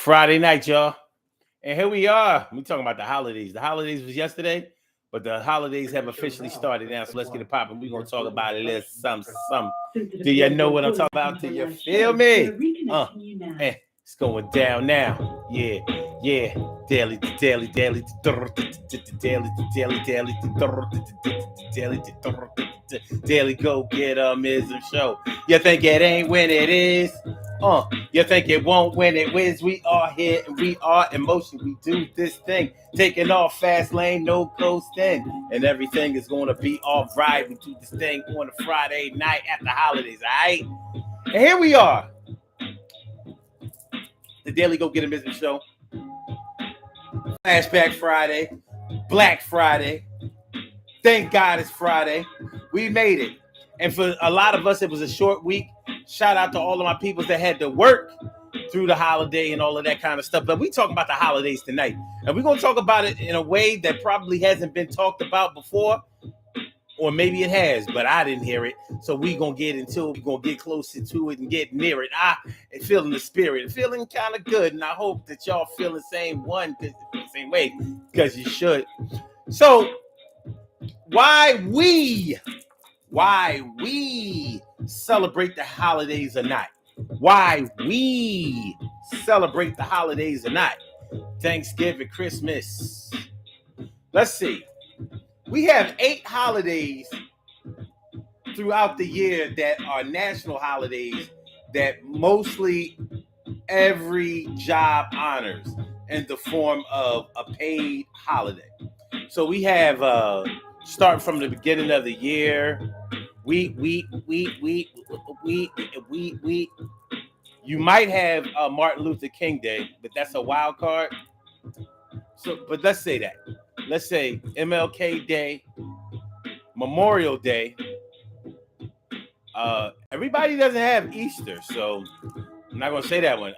Friday night, y'all. And here we are. We talking about the holidays. The holidays was yesterday, but the holidays have officially started now. So let's get it popping. We're gonna talk about a little some. Do you know what I'm talking about? Do you feel me? It's going down now. Yeah, yeah. Daily, daily, daily, daily, daily, daily, daily, daily go get ism show. You think it ain't when it is? You think it won't when it wins? We are here and we are in motion. We do this thing, taking off fast lane, no coasting, and everything is gonna be all right. We do this thing on a Friday night after holidays, all right? And here we are, the Daily Go Get 'Em Business Show. Flashback Friday, Black Friday. Thank God it's Friday. We made it. And for a lot of us, it was a short week. Shout out to all of my people that had to work through the holiday and all of that kind of stuff. But we talk about the holidays tonight. And we're going to talk about it in a way that probably hasn't been talked about before. Or maybe it has, but I didn't hear it. So we're going to get into it. We're going to get closer to it and get near it. And feeling the spirit. Feeling kind of good. And I hope that y'all feel the same way. Because you should. So why we celebrate the holidays or not. Why we celebrate the holidays or not. Thanksgiving, Christmas. Let's see. We have 8 holidays throughout the year that are national holidays that mostly every job honors in the form of a paid holiday. So we have starting from the beginning of the year, we you might have Martin Luther King Day, but that's a wild card. So, but let's say that. Let's say MLK Day, Memorial Day. Everybody doesn't have Easter, so I'm not gonna say that one.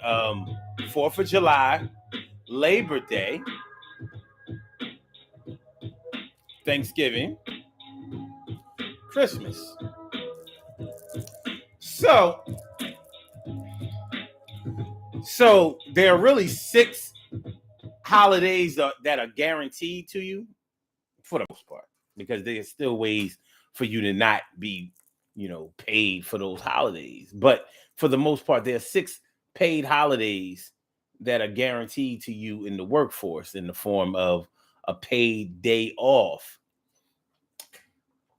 4th of July, Labor Day, Thanksgiving, Christmas. So there are really 6 holidays that are guaranteed to you for the most part, because there's still ways for you to not be, paid for those holidays. But for the most part, there are 6 paid holidays that are guaranteed to you in the workforce in the form of a paid day off.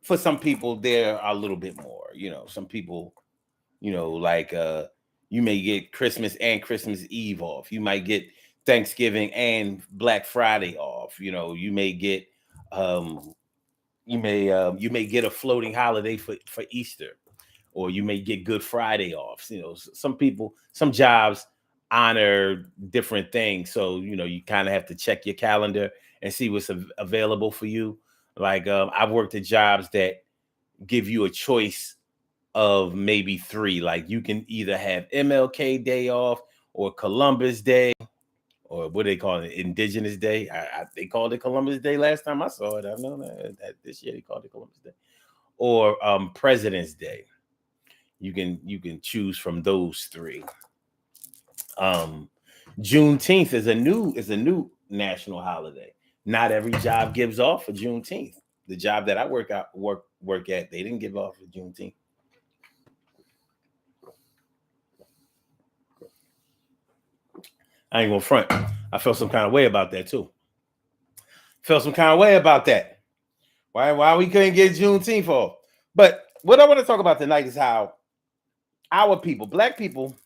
For some people, there are a little bit more. Some people, like you may get Christmas and Christmas Eve off. You might get Thanksgiving and Black Friday off. You may get you may get a floating holiday for Easter, or you may get Good Friday off. Some jobs honor different things, so you kind of have to check your calendar and see what's available for you. Like I've worked at jobs that give you a choice of maybe 3. Like you can either have MLK Day off, or Columbus Day, or what they call it, Indigenous Day. They called it Columbus Day last time I saw it. I know that this year they called it Columbus Day, or President's Day. You can choose from those 3. Juneteenth is a new national holiday. Not every job gives off for Juneteenth. The job that I work at, they didn't give off for Juneteenth. I ain't gonna front. I felt some kind of way about that too. Why we couldn't get Juneteenth off? But what I want to talk about tonight is how our people, black people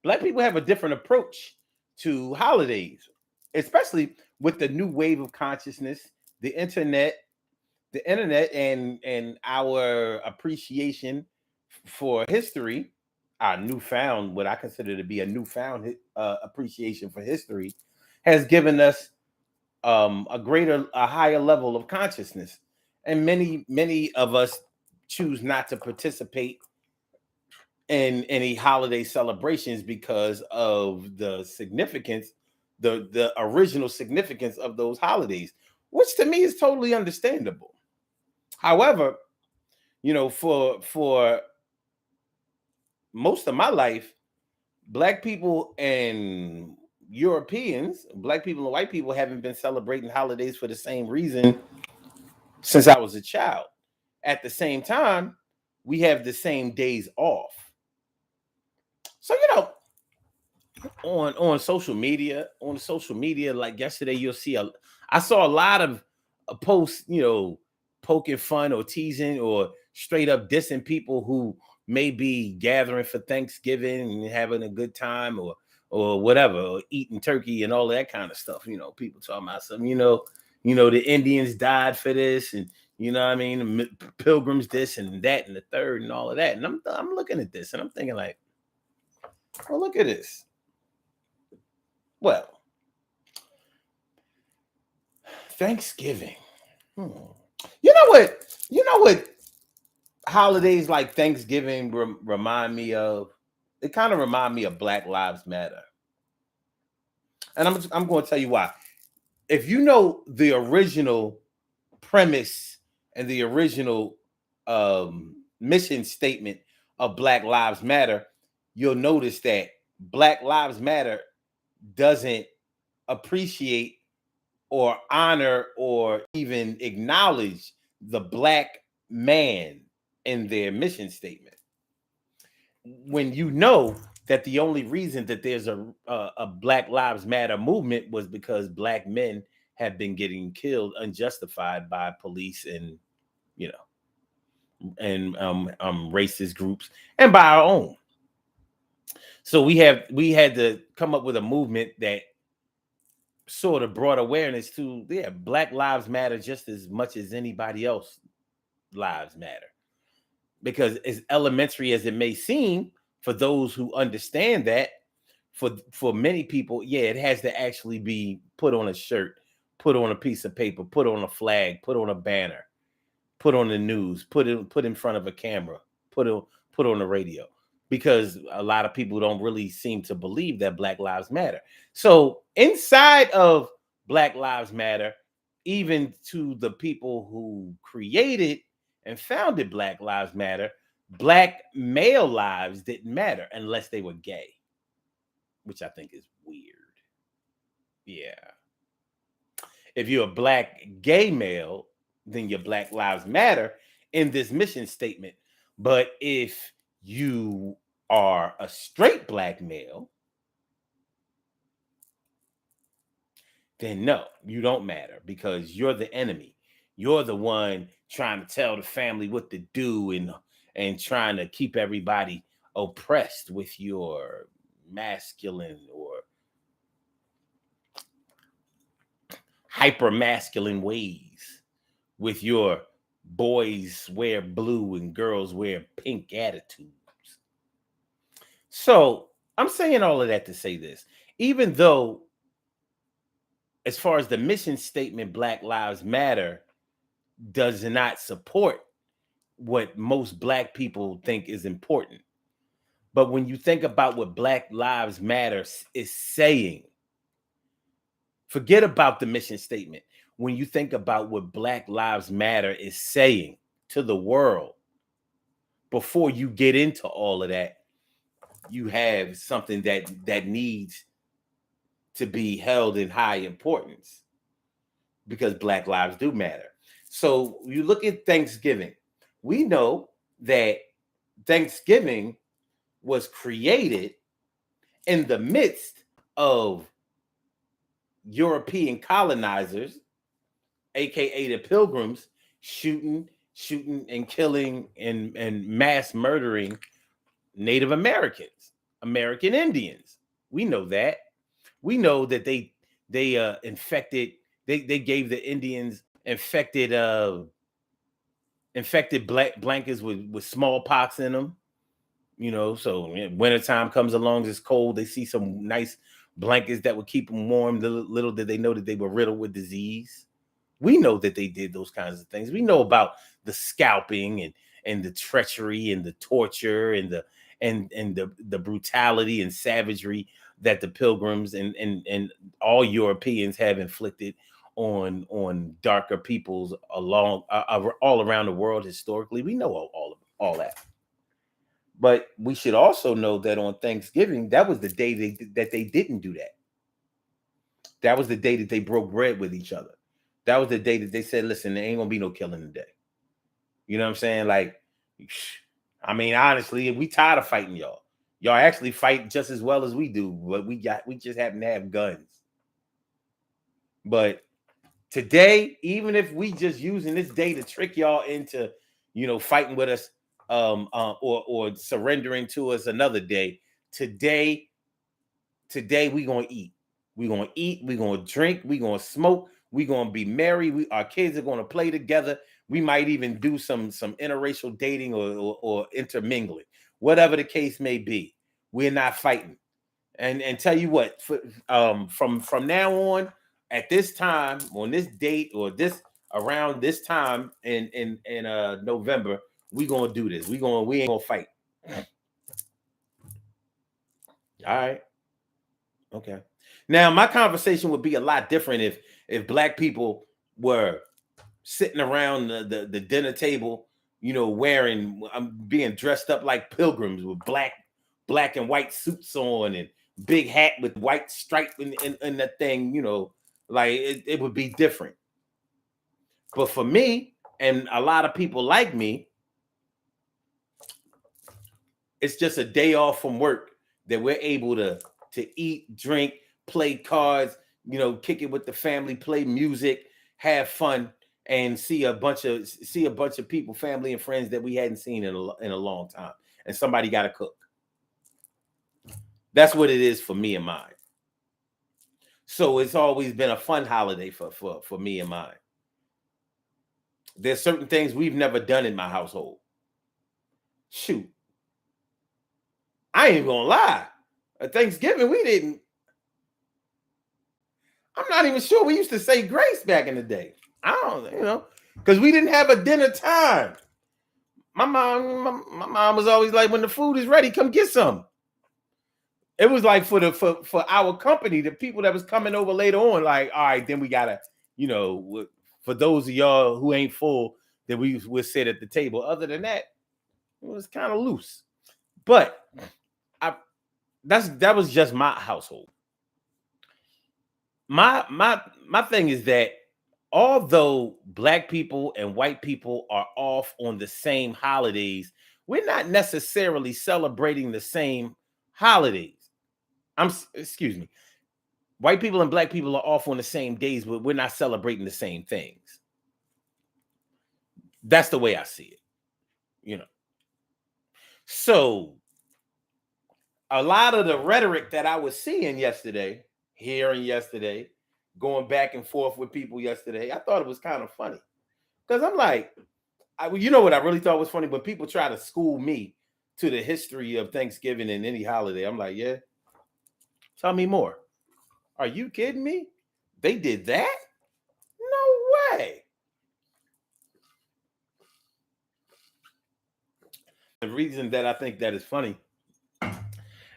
have a different approach to holidays, especially with the new wave of consciousness, the internet, and our appreciation for history, what I consider to be a newfound appreciation for history, has given us a higher level of consciousness. And many of us choose not to participate in any holiday celebrations because of the significance, the original significance of those holidays, which to me is totally understandable. However, for most of my life, Black people and Europeans, black people and white people haven't been celebrating holidays for the same reason since I was a child. At the same time, we have the same days off. So on social media, like yesterday, you'll see I saw a lot of posts, poking fun or teasing or straight up dissing people who may be gathering for Thanksgiving and having a good time or whatever, or eating turkey and all that kind of stuff. People talking about some, the Indians died for this, and what I mean, the pilgrims this and that and the third and all of that. And I'm looking at this and I'm thinking like, well, look at this. Well, Thanksgiving. Hmm. You know what? You know what holidays like Thanksgiving remind me of? It kind of remind me of Black Lives Matter. And I'm going to tell you why. If you know the original premise and the original mission statement of Black Lives Matter, you'll notice that Black Lives Matter doesn't appreciate or honor or even acknowledge the black man in their mission statement. When you know that the only reason that there's a Black Lives Matter movement was because black men have been getting killed unjustified by police and you racist groups and by our own. So we had to come up with a movement that sort of brought awareness to, Black Lives Matter just as much as anybody else lives matter. Because as elementary as it may seem for those who understand that, for many people, it has to actually be put on a shirt, put on a piece of paper, put on a flag, put on a banner, put on the news, put in front of a camera, put on the radio, because a lot of people don't really seem to believe that Black Lives Matter. So inside of Black Lives Matter, even to the people who created and founded Black Lives Matter, black male lives didn't matter unless they were gay, which I think is weird. Yeah. If you're a black gay male, then your Black Lives Matter in this mission statement. But if you are a straight black male, then no, you don't matter because you're the enemy. You're the one trying to tell the family what to do and trying to keep everybody oppressed with your masculine or hyper masculine ways, with your boys wear blue and girls wear pink attitudes. So I'm saying all of that to say this. Even though, as far as the mission statement, Black Lives Matter does not support what most black people think is important. But when you think about what Black Lives Matter is saying, forget about the mission statement. When you think about what Black Lives Matter is saying to the world, before you get into all of that, you have something that needs to be held in high importance because Black lives do matter. So you look at Thanksgiving. We know that Thanksgiving was created in the midst of European colonizers, aka the Pilgrims, shooting and killing and mass murdering Native Americans, American Indians. We know that. We know that they infected. They gave the Indians infected blankets with smallpox in them. So when wintertime comes along, it's cold. They see some nice blankets that would keep them warm. Little did they know that they were riddled with disease. We know that they did those kinds of things. We know about the scalping and the treachery and the torture and the brutality and savagery that the Pilgrims and all Europeans have inflicted on darker peoples all around the world historically. We know all that. But we should also know that on Thanksgiving, that was the day that they didn't do that. That was the day that they broke bread with each other. That was the day that they said, listen, there ain't gonna be no killing today. You know what I'm saying? Like, I mean, honestly, we tired of fighting y'all. Y'all actually fight just as well as we do, but we just happen to have guns. But today, even if we just using this day to trick y'all into, fighting with us, or surrendering to us another day, today we gonna eat. We gonna eat. We gonna drink. We gonna smoke. We gonna be merry. Our kids are gonna play together. We might even do some interracial dating or intermingling, whatever the case may be. We're not fighting. And tell you what, from now on, at this time, on this date, or this around this time in November, we gonna do this. We ain't gonna fight. All right. Okay. Now my conversation would be a lot different if black people were sitting around the dinner table, wearing, being dressed up like pilgrims with black and white suits on, and big hat with white stripe in that thing, like it would be different. But for me and a lot of people like me, it's just a day off from work that we're able to eat, drink, play cards, kick it with the family, play music, have fun, and see a bunch of people, family and friends that we hadn't seen in a long time. And somebody got to cook. That's what it is for me and mine. So it's always been a fun holiday for me and mine. There's certain things we've never done in my household. Shoot. I ain't gonna lie. At Thanksgiving, we didn't. I'm not even sure we used to say grace back in the day. I don't, because we didn't have a dinner time. My mom was always like, when the food is ready, come get some. It was like for our company, the people that was coming over later on, like, all right, then we gotta, for those of y'all who ain't full, then we would sit at the table. Other than that, it was kind of loose. But that was just my household. My thing is that although black people and white people are off on the same holidays, we're not necessarily celebrating the same holidays. Excuse me. White people and black people are off on the same days, but we're not celebrating the same things. That's the way I see it, So a lot of the rhetoric that I was hearing yesterday, going back and forth with people yesterday, I thought it was kind of funny. Because I'm like, what I really thought was funny? When people try to school me to the history of Thanksgiving and any holiday, I'm like, yeah, tell me more. Are you kidding me? They did that? No way. The reason that I think that is funny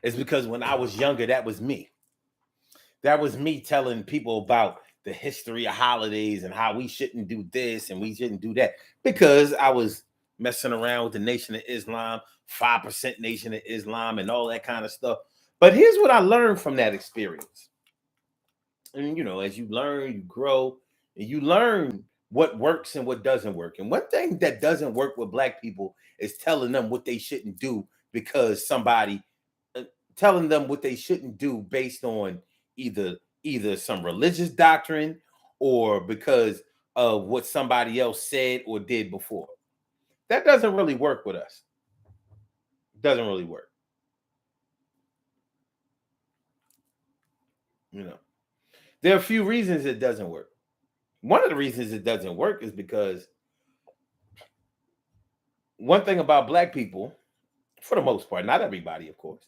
is because when I was younger, that was me. That was me telling people about the history of holidays and how we shouldn't do this and we shouldn't do that, because I was messing around with the Nation of Islam, 5% Nation of Islam, and all that kind of stuff. But here's what I learned from that experience. And, as you learn, you grow, and you learn what works and what doesn't work. And one thing that doesn't work with black people is telling them what they shouldn't do because somebody telling them what they shouldn't do based on either some religious doctrine or because of what somebody else said or did before. That doesn't really work with us. It doesn't really work. There are a few reasons it doesn't work. One of the reasons it doesn't work is because one thing about black people, for the most part, not everybody, of course,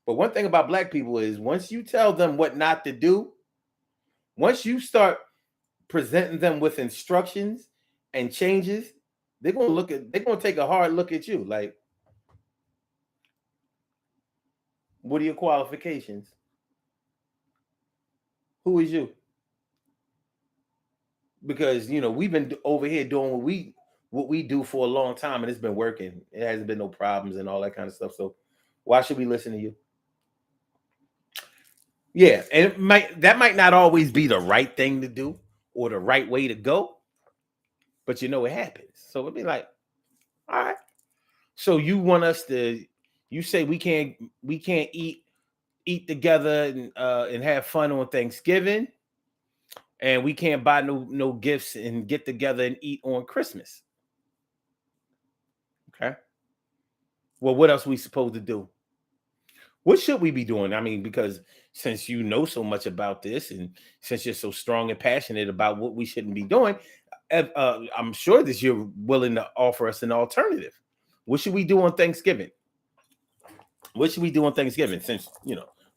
but one thing about black people is once you tell them what not to do, once you start presenting them with instructions and changes, they're going to take a hard look at you. Like, what are your qualifications? Who is you? Because, we've been over here doing what we do for a long time, and it's been working. It hasn't been no problems and all that kind of stuff. So why should we listen to you? Yeah, and that might not always be the right thing to do or the right way to go, but it happens. So it'd be like, all right. So you want us to? You say we can't eat together and have fun on Thanksgiving, and we can't buy no gifts and get together and eat on Christmas. Okay. Well, what else we supposed to do? What should we be doing? I mean, because since you know so much about this, and since you're so strong and passionate about what we shouldn't be doing, I'm sure that you're willing to offer us an alternative. What should we do on Thanksgiving? What should we do on Thanksgiving? Since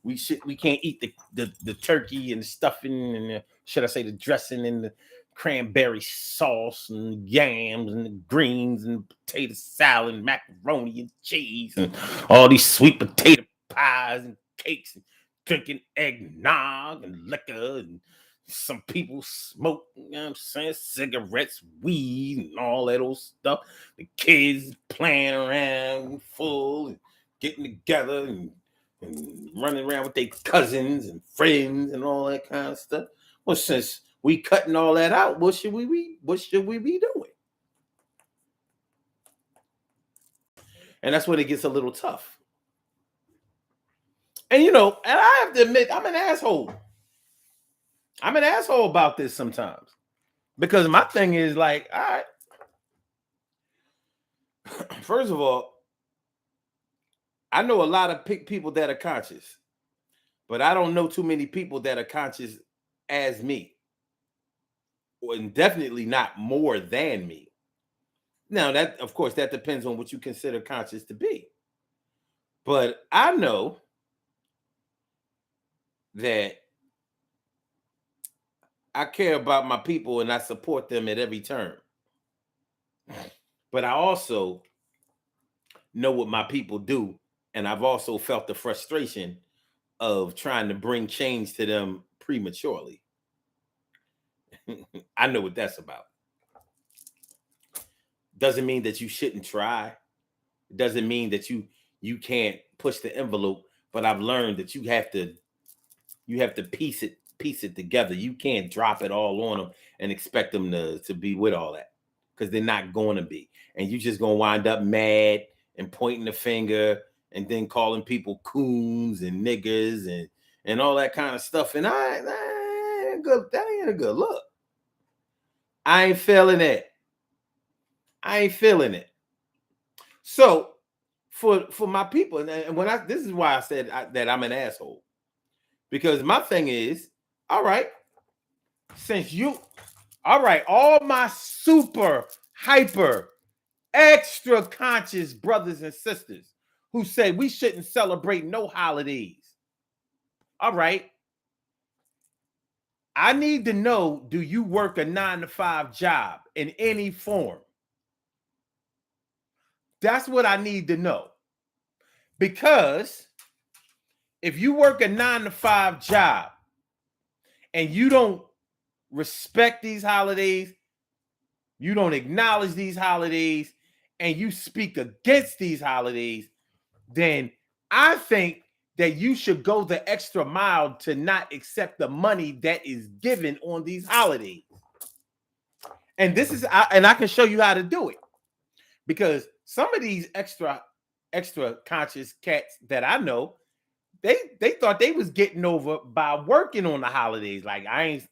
we can't eat the turkey and the stuffing and should I say the dressing and the cranberry sauce and yams and the greens and potato salad and macaroni and cheese and all these sweet potato pies and cakes and drinking eggnog and liquor and some people smoke, I'm saying, cigarettes, weed, and all that old stuff. The kids playing around full and getting together and running around with their cousins and friends and all that kind of stuff. Well, since we cutting all that out, what should we be doing? And that's when it gets a little tough. And and I have to admit, I'm an asshole. I'm an asshole about this sometimes. Because my thing is like, all right, first of all, I know a lot of people that are conscious, but I don't know too many people that are conscious as me, and definitely not more than me. Now, that, of course, that depends on what you consider conscious to be. But I know that I care about my people and I support them at every turn. But I also know what my people do. And I've also felt the frustration of trying to bring change to them prematurely. I know what that's about. Doesn't mean that you shouldn't try. Doesn't mean that you can't push the envelope, but I've learned that you have to piece it together. You can't drop it all on them and expect them to be with all that, because they're not going to be. And you just going to wind up mad and pointing the finger and then calling people coons and niggers and all that kind of stuff. And that ain't good. That ain't a good look. I ain't feeling it. I ain't feeling it. So for my people, and when this is why I said that I'm an asshole, because my thing is, all right, since you, all right, all my super hyper extra conscious brothers and sisters who say we shouldn't celebrate no holidays. All right, I need to know, do you work a 9 to 5 job in any form? That's what I need to know. Because if you work a 9 to 5 job and you don't respect these holidays, you don't acknowledge these holidays, and you speak against these holidays, then I think that you should go the extra mile to not accept the money that is given on these holidays. And I can show you how to do it, because some of these extra conscious cats that I know, they thought they was getting over by working on the holidays. Like, I ain't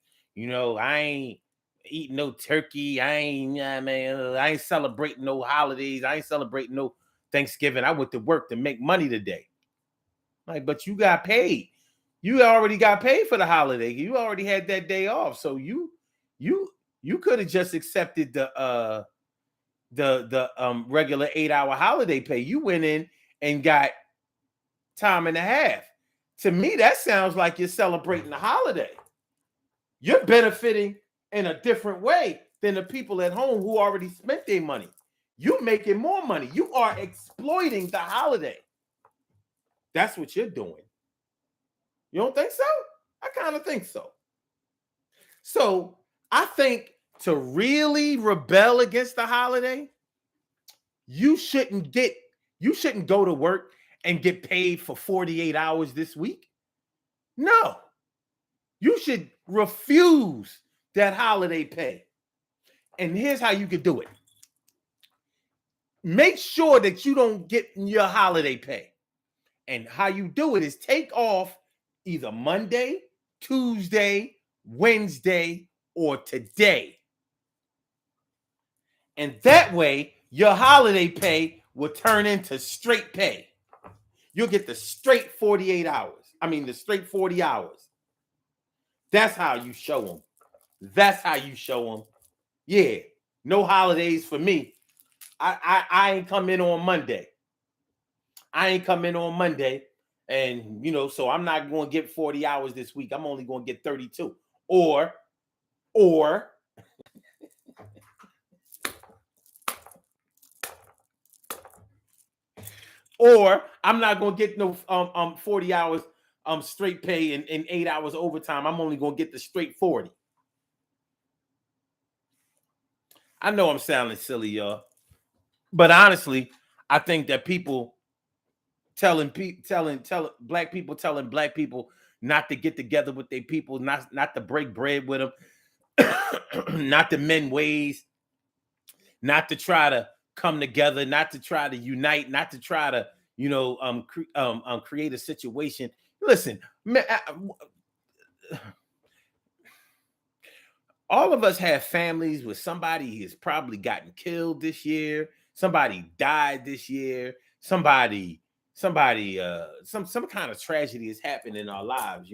eating no turkey. I ain't celebrating no holidays. I ain't celebrating no Thanksgiving. I went to work to make money today. Like, but you got paid. You already got paid for the holiday. You already had that day off. So you could have just accepted the regular 8-hour holiday pay. You went in and got time and a half. To me, that sounds like you're celebrating the holiday. You're benefiting in a different way than the people at home who already spent their money. You're making more money. You are exploiting the holiday. That's what you're doing. You don't think so? I kind of think so. So I think to really rebel against the holiday, you shouldn't go to work and get paid for 48 hours this week. No. You should refuse that holiday pay. And here's how you can do it. Make sure that you don't get your holiday pay. And how you do it is take off either Monday, Tuesday, Wednesday, or today. And that way, your holiday pay will turn into straight pay. You'll get the straight 48 hours. I mean, the straight 40 hours. That's how you show them. That's how you show them. Yeah, no holidays for me. I ain't come in on Monday. And, so I'm not going to get 40 hours this week. I'm only going to get 32. Or I'm not going to get no 40 hours straight pay and 8 hours overtime. I'm only going to get the straight 40. I know I'm sounding silly, y'all. But honestly, I think that people telling black people not to get together with their people, not to break bread with them, not to mend ways, not to try to come together, not to try to unite, not to try to create a situation. Listen, man, all of us have families where somebody has probably gotten killed this year, somebody died this year, some kind of tragedy has happened in our lives,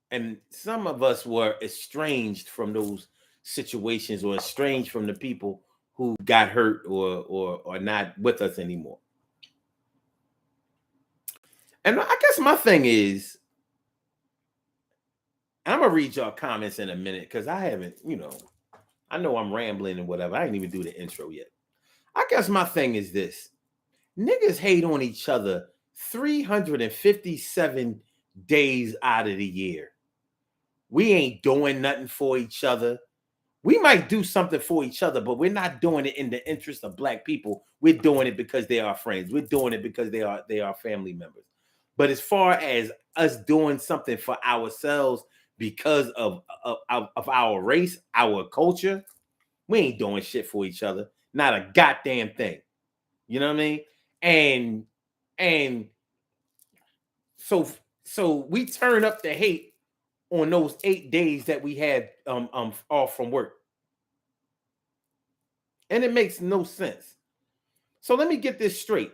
And some of us were estranged from those situations or estranged from the people who got hurt or are not with us anymore. And I guess my thing is, I'm going to read y'all comments in a minute because I haven't, I know I'm rambling and whatever. I didn't even do the intro yet. I guess my thing is this. Niggas hate on each other 357 days out of the year. We ain't doing nothing for each other. We might do something for each other, but we're not doing it in the interest of black people. We're doing it because they are friends. We're doing it because they are family members. But as far as us doing something for ourselves because of our race, our culture, we ain't doing shit for each other. Not a goddamn thing. You know what I mean? And so we turn up the hate on those 8 days that we had off from work. And it makes no sense. So let me get this straight.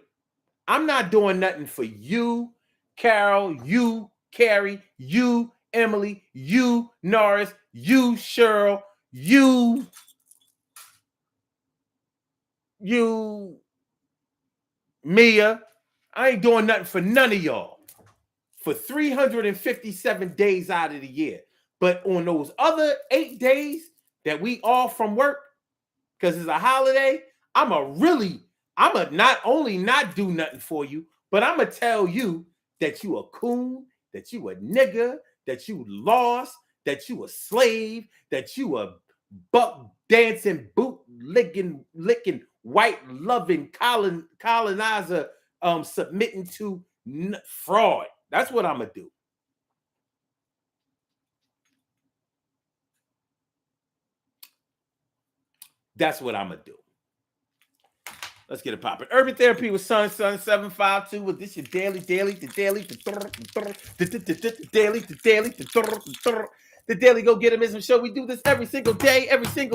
I'm not doing nothing for you, Carol, you, Carrie, you, Emily, you, Norris, you, Cheryl, you, Mia. I ain't doing nothing for none of y'all for 357 days out of the year. But on those other 8 days that we off from work, because it's a holiday, I'ma not only not do nothing for you, but I'ma tell you that you a coon, that you a nigga, that you lost, that you a slave, that you a buck dancing, boot licking, white loving colonizer submitting to fraud. That's what I'm gonna do. That's what I'm gonna do. Let's get it popping. Urban Therapy with Sun 752. With this your daily. The Daily Go Get 'Emism Show. We do this every single day. Every day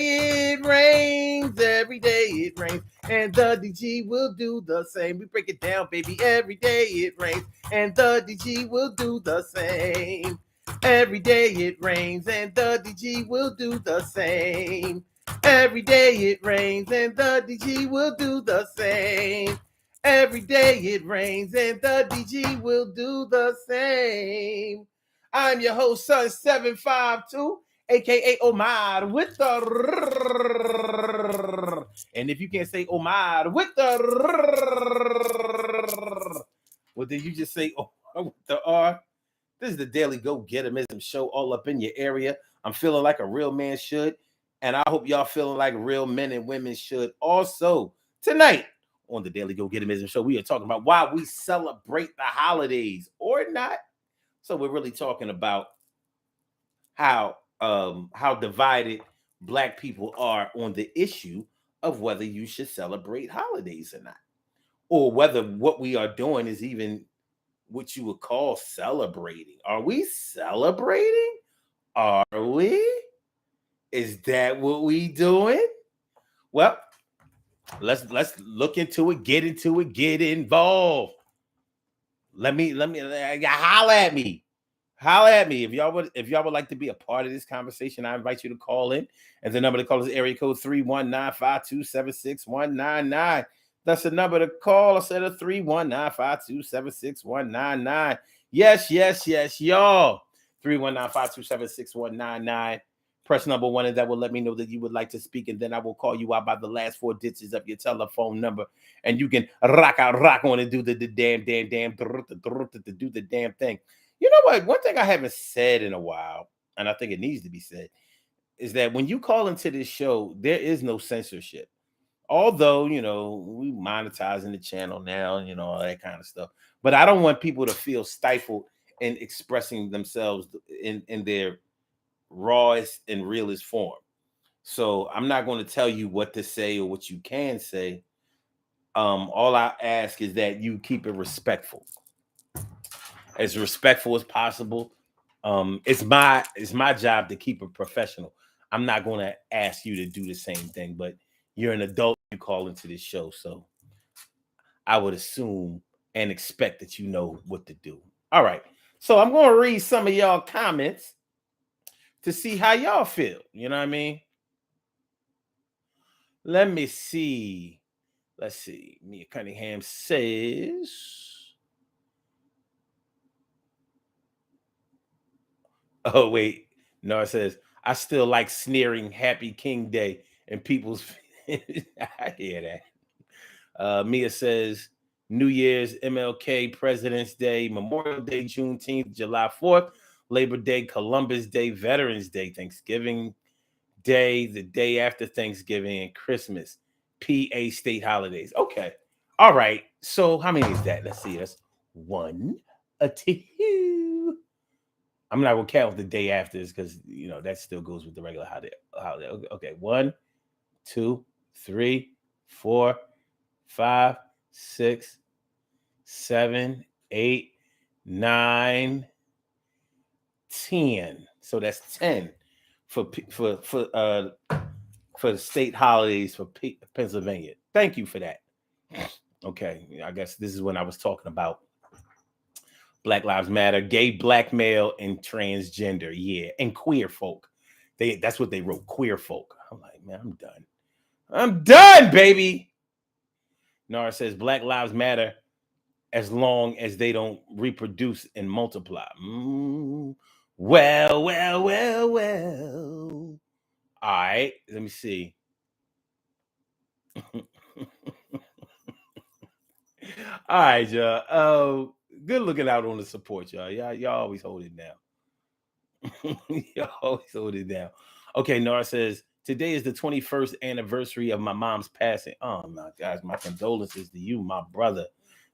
it rains. Every day it rains. And the DG will do the same. We break it down, baby. Every day it rains. And the DG will do the same. Every day it rains and the DG will do the same. Every day it rains and the DG will do the same. Every day it rains and the DG will do the same. I'm your host, Sun 752, aka Omar with the and if you can't say Omar with the What did you just say? Oh, with the R. This is the Daily Go Getimism show, all up in your area. I'm feeling like a real man should, and I hope y'all feeling like real men and women should also. Tonight on the Daily Go Getimism show, we are talking about why we celebrate the holidays or not. So we're really talking about how divided Black people are on the issue of whether you should celebrate holidays or not, or whether what we are doing is even what you would call celebrating. Are we celebrating? Are we? Is that what we doing? Well, let's look into it, get into it, get involved. Let me holler at me. Holler at me. If y'all would like to be a part of this conversation, I invite you to call in. And the number to call is area code 319-527-6199. That's the number to call. I said a 319-527-6199. Yes, y'all. 319-527-6199. Press number 1, and that will let me know that you would like to speak, and then I will call you out by the last 4 digits of your telephone number, and you can rock on and do the damn do the damn thing. You know what? One thing I haven't said in a while, and I think it needs to be said, is that when you call into this show, there is no censorship. Although, we monetizing the channel now, all that kind of stuff. But I don't want people to feel stifled in expressing themselves in their rawest and realest form. So I'm not going to tell you what to say or what you can say. All I ask is that you keep it respectful. As respectful as possible. It's my job to keep it professional. I'm not going to ask you to do the same thing, but you're an adult, you call into this show, so I would assume and expect that you know what to do. All right, so I'm going to read some of y'all comments to see how y'all feel. You know what I mean? Let me see. Let's see. Mia Cunningham says, oh, wait. No, it says, I still like sneering Happy King Day and people's. I hear that. Mia says, New Year's, MLK, President's Day, Memorial Day, Juneteenth, July 4th, Labor Day, Columbus Day, Veterans Day, Thanksgiving Day, the day after Thanksgiving, and Christmas. PA state holidays. Okay. All right. So how many is that? Let's see. That's 1, 2. I'm not gonna count the day after this because that still goes with the regular holiday. Okay, 1, 2, 3, 4, 5, 6, 7, 8, 9, 10. So that's 10 for the state holidays for Pennsylvania. Thank you for that. Okay, I guess this is when I was talking about Black Lives Matter, gay, black male, and transgender. Yeah, and queer folk. That's what they wrote, queer folk. I'm like, man, I'm done. I'm done, baby. Nara says Black Lives Matter as long as they don't reproduce and multiply. Well. All right, let me see. All right, y'all. Good looking out on the support, y'all. Y'all always hold it down. Y'all always hold it down. Okay, Nora says today is the 21st anniversary of my mom's passing. Oh my gosh, my condolences to you, my brother.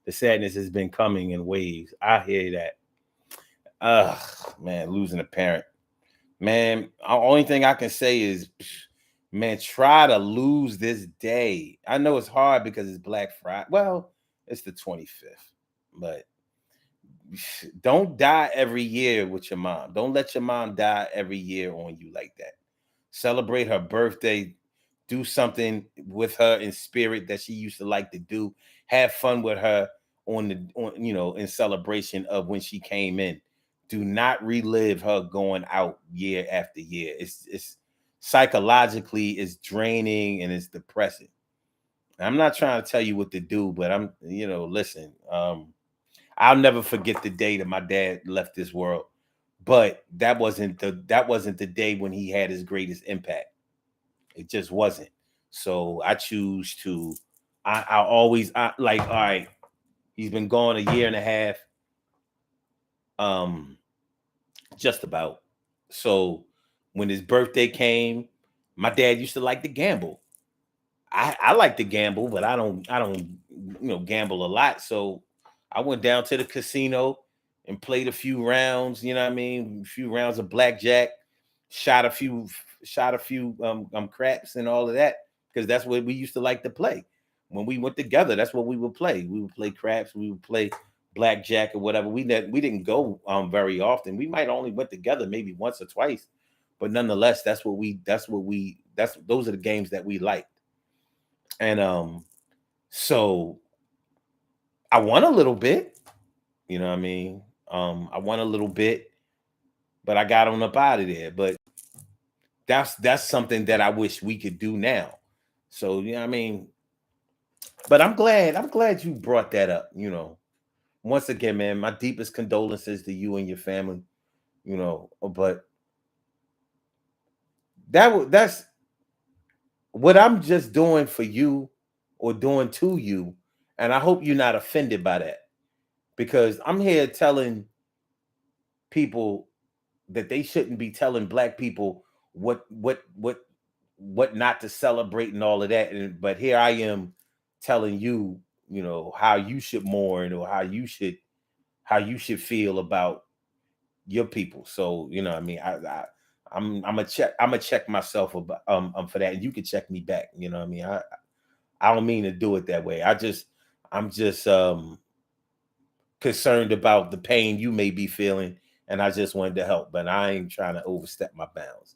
The sadness has been coming in waves. I hear that. Man, losing a parent. Man, the only thing I can say is, man, try to lose this day. I know it's hard because it's Black Friday. Well, it's the 25th, but don't die every year with your mom. Don't let your mom die every year on you like that. Celebrate her birthday. Do something with her in spirit that she used to like to do. Have fun with her in celebration of when she came in. Do not relive her going out year after year. It's psychologically it's draining and it's depressing. I'm not trying to tell you what to do, but listen. I'll never forget the day that my dad left this world, but that wasn't the day when he had his greatest impact. It just wasn't. So I choose to. I always like. All right, He's been gone a year and a half. Um, just about. So when his birthday came, my dad used to like to gamble. I like to gamble, but I don't gamble a lot. So I went down to the casino and played a few rounds, you know what I mean? A few rounds of blackjack, shot a few shot a few craps and all of that, because that's what we used to like to play. When we went together, that's what we would play. We would play craps, we would play blackjack or whatever. We didn't go very often. We might only went together maybe once or twice, but nonetheless, that's those are the games that we liked. And so I won a little bit, you know what I mean? I won a little bit, but I got on up out of there. But that's something that I wish we could do now. So, you know what I mean? But I'm glad you brought that up, you know. Once again, man, my deepest condolences to you and your family, you know. But that's what I'm just doing for you or doing to you, and I hope you're not offended by that, because I'm here telling people that they shouldn't be telling black people what not to celebrate and all of that. And but here I am telling you, you know, how you should mourn, or how you should feel about your people. So, you know what I mean, I'm gonna check myself about for that, and you can check me back. You know what I mean? I don't mean to do it that way. I'm just concerned about the pain you may be feeling, and I just wanted to help, but I ain't trying to overstep my bounds.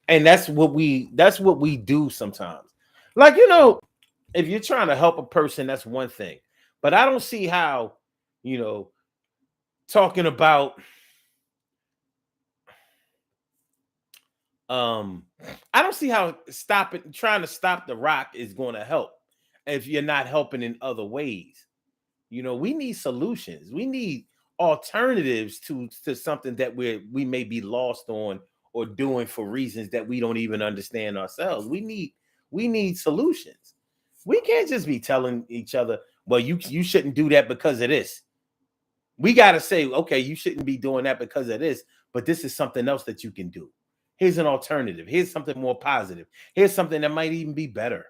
And that's what we do sometimes. Like, if you're trying to help a person, that's one thing. But I don't see how, you know, talking about um I don't see how trying to stop the rock is going to help if you're not helping in other ways. We need solutions. We need alternatives to something that we may be lost on or doing for reasons that we don't even understand ourselves. We need solutions. We can't just be telling each other, well, you shouldn't do that because of this. We got to say, okay, you shouldn't be doing that because of this, but this is something else that you can do. Here's an alternative. Here's something more positive. Here's something that might even be better.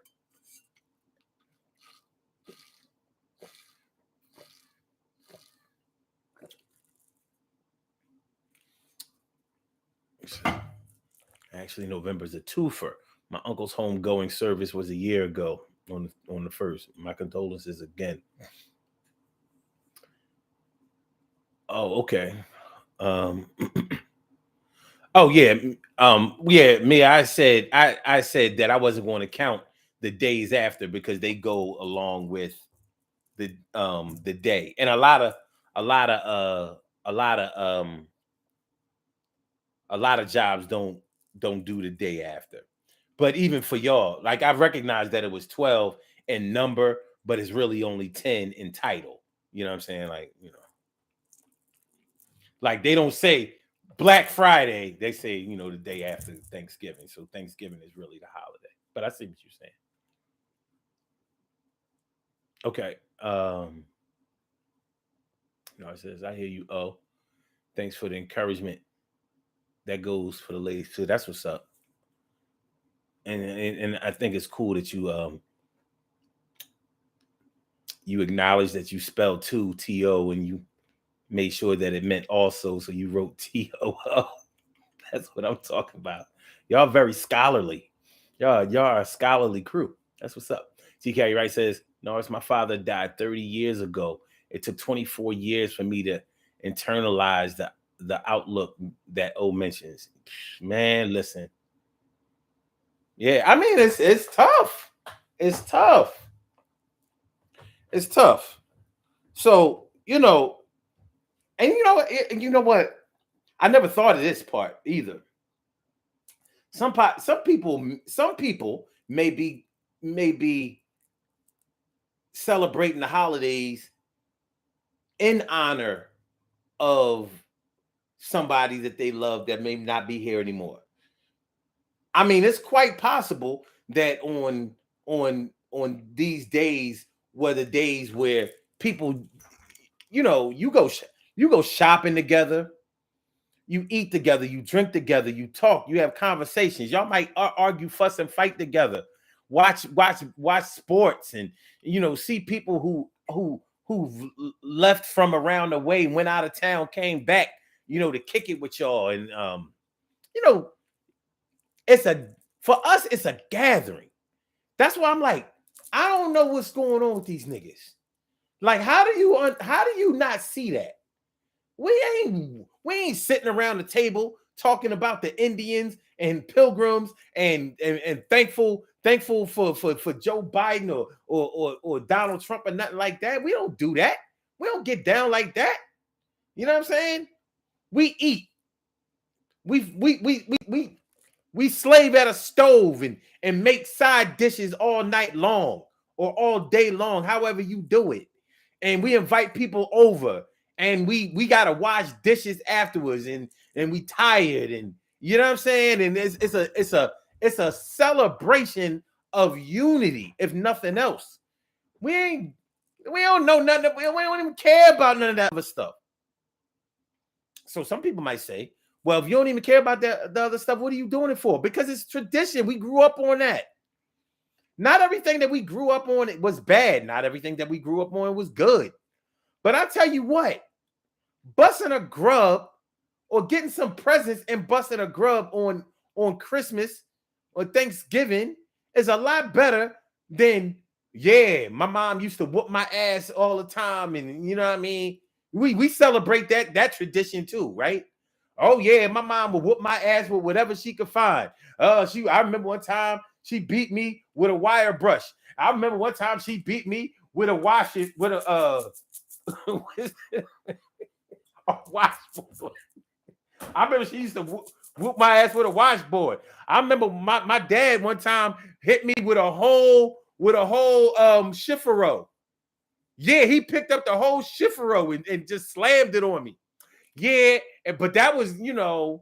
Actually, November's a twofer. My uncle's homegoing service was a year ago on the first. My condolences again. Oh, okay. Um, oh yeah. Yeah. Me. I said that I wasn't going to count the days after because they go along with the day, and a lot of a lot of jobs don't do the day after. But even for y'all, like, I recognize that it was 12 in number, but it's really only 10 in title. You know what I'm saying? Like they don't say Black Friday, they say, the day after Thanksgiving. So Thanksgiving is really the holiday. But I see what you're saying. Okay. No, it says, I hear you. Oh, thanks for the encouragement. That goes for the ladies too. That's what's up. And I think it's cool that you acknowledge that you spelled two T-O, and you made sure that it meant also, so you wrote T-O-O. That's what I'm talking about. Y'all very scholarly. Y'all are a scholarly crew. That's what's up. TK Wright says, Norris, my father died 30 years ago. It took 24 years for me to internalize the outlook that O mentions. Man, listen. Yeah, I mean, it's tough. It's tough. It's tough. So, and you know what? I never thought of this part either. Some people may be celebrating the holidays in honor of somebody that they love that may not be here anymore. I mean, it's quite possible that on these days were the days where people, you go shopping together, you eat together, you drink together, you talk, you have conversations. Y'all might argue, fuss, and fight together. Watch sports, and see people who left from around the way, went out of town, came back, to kick it with y'all. And for us, it's a gathering. That's why I'm like, I don't know what's going on with these niggas. Like, how do you not see that? We ain't sitting around the table talking about the Indians and pilgrims and thankful for Joe Biden or Donald Trump or nothing like that. We don't do that. We don't get down like that. You know what I'm saying? We eat. We slave at a stove and make side dishes all night long or all day long, however you do it. And we invite people over, and we gotta wash dishes afterwards, and we tired, and you know what I'm saying? And it's a celebration of unity, if nothing else. We don't know nothing. We don't even care about none of that other stuff. So some people might say, well, if you don't even care about the other stuff, what are you doing it for? Because it's tradition. We grew up on that. Not everything that we grew up on was bad. Not everything that we grew up on was good. But I tell you what, busting a grub or getting some presents and busting a grub on Christmas or Thanksgiving is a lot better than, yeah, my mom used to whoop my ass all the time. And you know what I mean? We celebrate that tradition too, right? Oh yeah, my mom would whoop my ass with whatever she could find. I remember one time she beat me with a wire brush. I remember one time she beat me with a washboard. I remember she used to whoop my ass with a washboard. I remember my dad one time hit me with a whole Schiffero. Yeah, he picked up the whole Schiffero and just slammed it on me. Yeah, but that was, my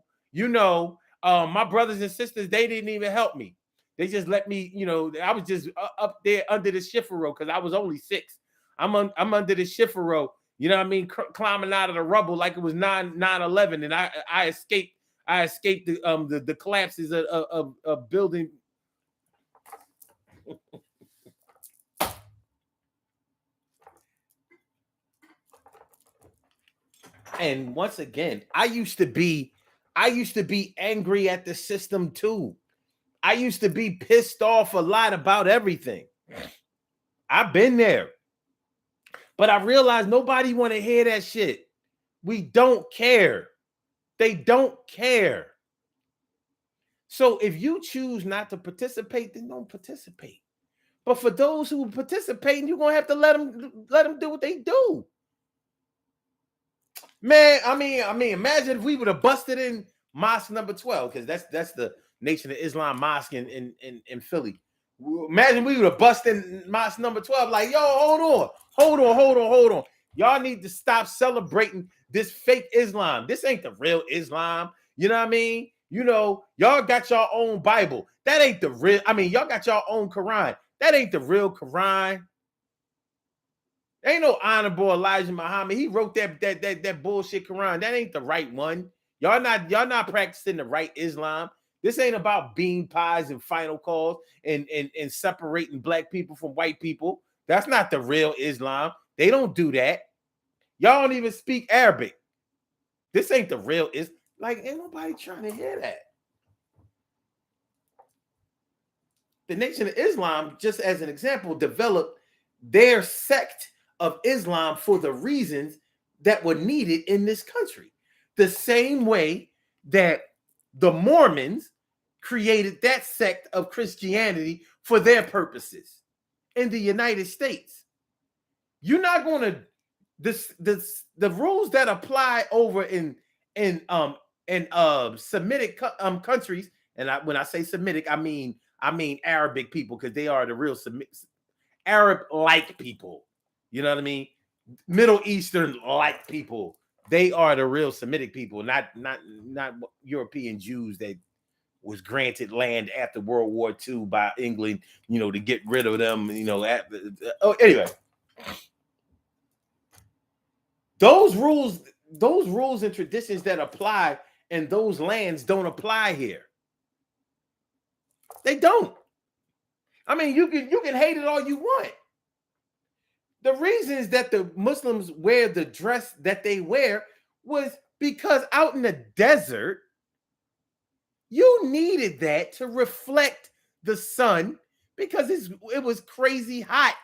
brothers and sisters, they didn't even help me. They just let me, I was just up there under the Schiffero because I was only 6. I'm under the Schiffero, you know what I mean, climbing out of the rubble like it was 9/11, and I escaped the collapses of building. And once again, I used to be angry at the system too. I used to be pissed off a lot about everything. I've been there. But I realized nobody want to hear that shit. We don't care. They don't care. So if you choose not to participate, then don't participate. But for those who participate, you're going to have to let them do what they do. Man, I mean, imagine if we would have busted in mosque number 12, because that's the Nation of Islam mosque in Philly. Imagine we would have busted in mosque number 12, like, yo, hold on. Y'all need to stop celebrating this fake Islam. This ain't the real Islam. You know what I mean? Y'all got your own Bible. That ain't the real. I mean, y'all got your own Quran. That ain't the real Quran. Ain't no honorable Elijah Muhammad. He wrote that bullshit Quran. That ain't the right one. Y'all not practicing the right Islam. This ain't about bean pies and final calls and separating black people from white people. That's not the real Islam. They don't do that. Y'all don't even speak Arabic. This ain't the real Islam. Like, ain't nobody trying to hear that. The Nation of Islam, just as an example, developed their sect of Islam for the reasons that were needed in this country. The same way that the Mormons created that sect of Christianity for their purposes in the United States. You're not going to the rules that apply over in Semitic countries, and when I say Semitic, I mean Arabic people, because they are the real Arab-like people. You know what I mean? Middle Eastern-like people. They are the real Semitic people, not European Jews that was granted land after World War II by England, to get rid of them, anyway. Those rules and traditions that apply in those lands don't apply here. They don't. I mean, you can hate it all you want. The reasons that the Muslims wear the dress that they wear was because out in the desert, you needed that to reflect the sun because it was crazy hot.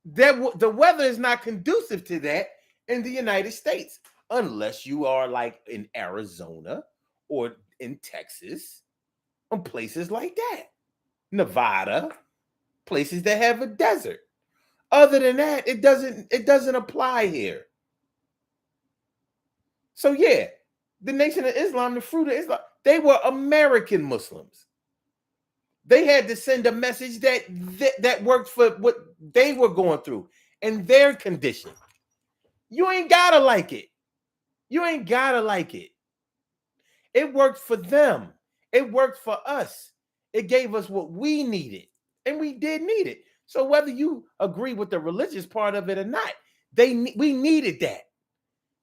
The weather is not conducive to that in the United States unless you are like in Arizona or in Texas or places like that. Nevada, places that have a desert. Other than that, it doesn't apply here. So yeah, the Nation of Islam, the Fruit of Islam, they were American Muslims. They had to send a message that worked for what they were going through and their condition. You ain't gotta like it. You ain't gotta like it. It worked for them. It worked for us. It gave us what we needed, and we did need it. So whether you agree with the religious part of it or not, we needed that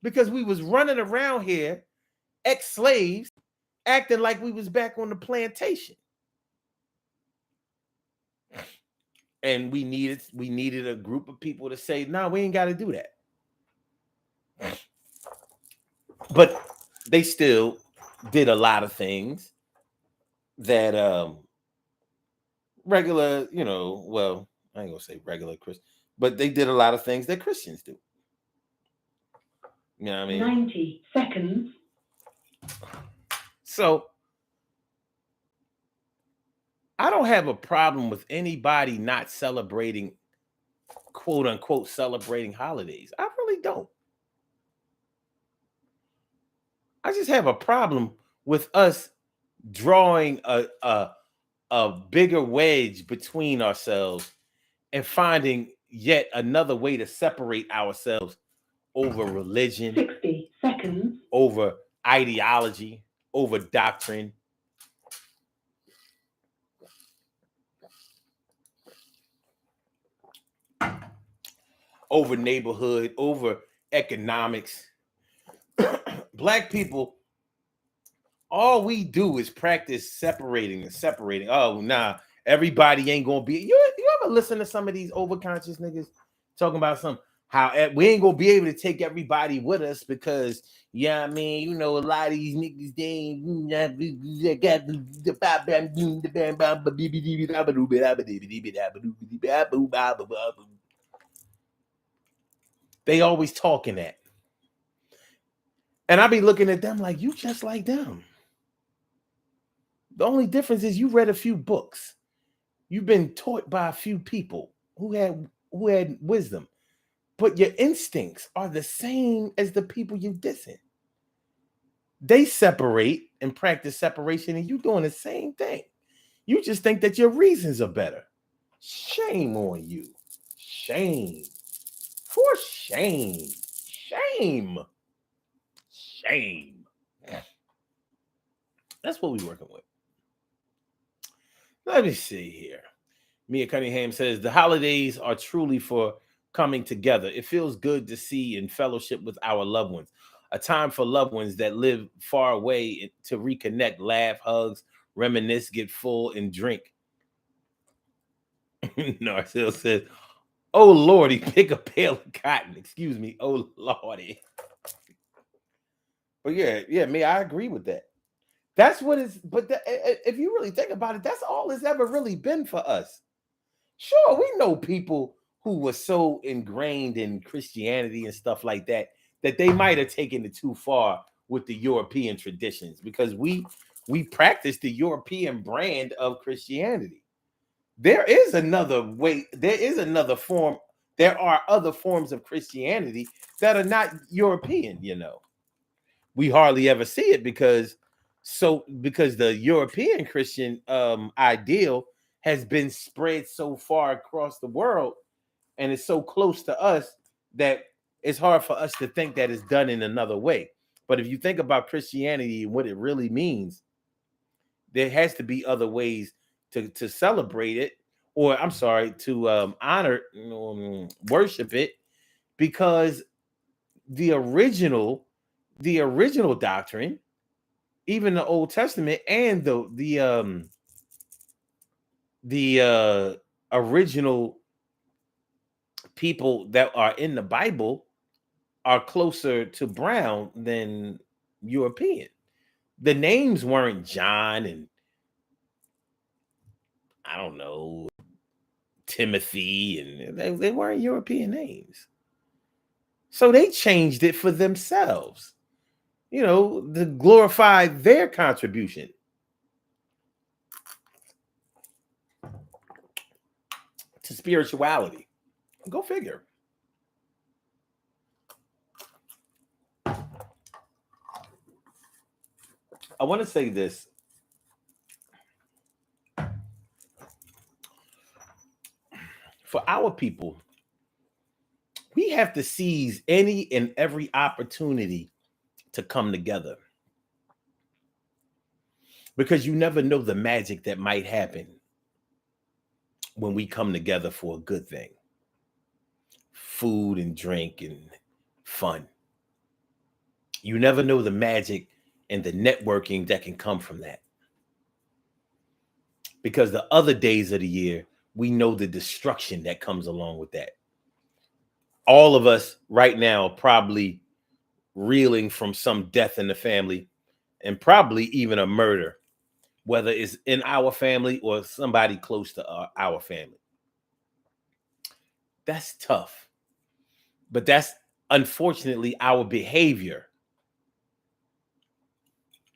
because we was running around here, ex-slaves, acting like we was back on the plantation. And we needed a group of people to say, no, we ain't got to do that. But they still did a lot of things that regular, well, I ain't gonna say regular Christian, but they did a lot of things that Christians do. You know what I mean? 90 seconds. So I don't have a problem with anybody not celebrating, quote unquote, celebrating holidays. I really don't. I just have a problem with us drawing a bigger wedge between ourselves and finding yet another way to separate ourselves over religion, 60 seconds, over ideology, over doctrine. Over neighborhood, over economics. Black people, all we do is practice separating. Oh, nah, everybody ain't gonna be. You ever listen to some of these overconscious niggas talking about how we ain't gonna be able to take everybody with us because, yeah, I mean, a lot of these niggas, they always talking that. And I be looking at them like, you just like them. The only difference is you read a few books. You've been taught by a few people who had wisdom. But your instincts are the same as the people you dissing. They separate and practice separation, and you doing the same thing. You just think that your reasons are better. Shame on you. Shame. For shame. Shame. Shame. That's what we're working with. Let me see here. Mia Cunningham says, the holidays are truly for coming together. It feels good to see and fellowship with our loved ones. A time for loved ones that live far away to reconnect, laugh, hugs, reminisce, get full, and drink. Narcille says, oh, Lordy, pick a pail of cotton. Excuse me. Oh, Lordy. But yeah, me, I agree with that. That's what it's, but if you really think about it, that's all it's ever really been for us. Sure, we know people who were so ingrained in Christianity and stuff like that they might have taken it too far with the European traditions because we practice the European brand of Christianity. There is another way. There is another form. There are other forms of Christianity that are not European. We hardly ever see it because the European Christian ideal has been spread so far across the world and it's so close to us that it's hard for us to think that it's done in another way. But if you think about Christianity and what it really means, there has to be other ways to celebrate it, or I'm sorry, to honor, worship it, because the original doctrine, even the Old Testament and the original people that are in the Bible are closer to brown than European. The names weren't John and I don't know Timothy, and they weren't European names. So they changed it for themselves, to glorify their contribution. To spirituality. Go figure. I want to say this. For our people, we have to seize any and every opportunity to come together. Because you never know the magic that might happen when we come together for a good thing. Food and drink and fun. You never know the magic and the networking that can come from that. Because the other days of the year, we know the destruction that comes along with that. All of us right now are probably reeling from some death in the family and probably even a murder, whether it's in our family or somebody close to our family. That's tough. But that's unfortunately our behavior